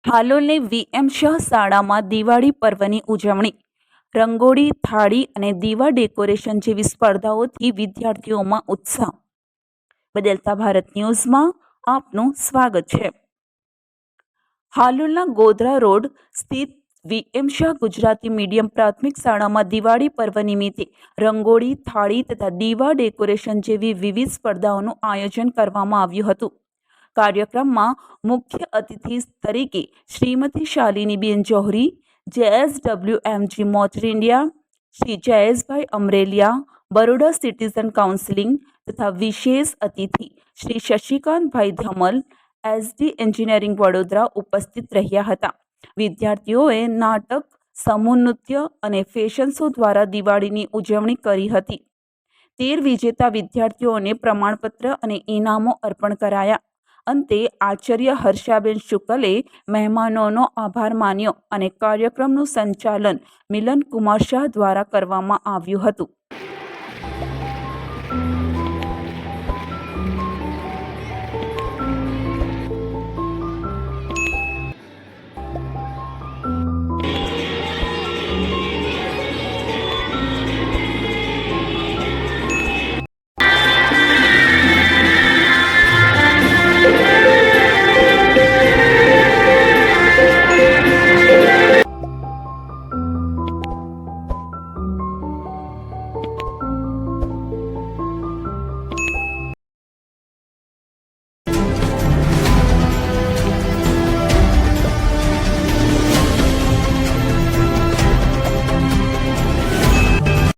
હાલોલની VM Shah શાળામાં દિવાળી પર્વની ઉજવણી. રંગોળી, થાળી અને દીવા ડેકોરેશન જેવી સ્પર્ધાઓથી વિદ્યાર્થીઓમાં ઉત્સાહ. બદલતા ભારત ન્યૂઝમાં આપનું સ્વાગત છે. હાલોલના ગોધરા રોડ સ્થિત વીએમ શાહ ગુજરાતી મીડિયમ પ્રાથમિક શાળામાં દિવાળી પર્વ નિમિત્તે રંગોળી, થાળી તથા દીવા ડેકોરેશન જેવી વિવિધ સ્પર્ધાઓનું આયોજન કરવામાં આવ્યું હતું. કાર્યક્રમમાં મુખ્ય અતિથિ તરીકે Shrimati Shaliniben Johari, JSWMG motor India, Shri Jayeshbhai Amreliya, Baroda citizen counselling તથા વિશેષ અતિથિ શ્રી શશિકાંતભાઈ ધમલ, SD એન્જિનિયરિંગ વડોદરા ઉપસ્થિત રહ્યા હતા. વિદ્યાર્થીઓએ નાટક, સમૂહ નૃત્ય અને ફેશન શો દ્વારા દિવાળીની ઉજવણી કરી હતી. 13 વિજેતા વિદ્યાર્થીઓને પ્રમાણપત્ર અને ઇનામો અર્પણ કરાયા. અંતે આચાર્ય હર્ષાબેન શુકલે મહેમાનોનો આભાર માન્યો અને કાર્યક્રમનું સંચાલન મિલનકુમાર શાહ દ્વારા કરવામાં આવ્યું હતું.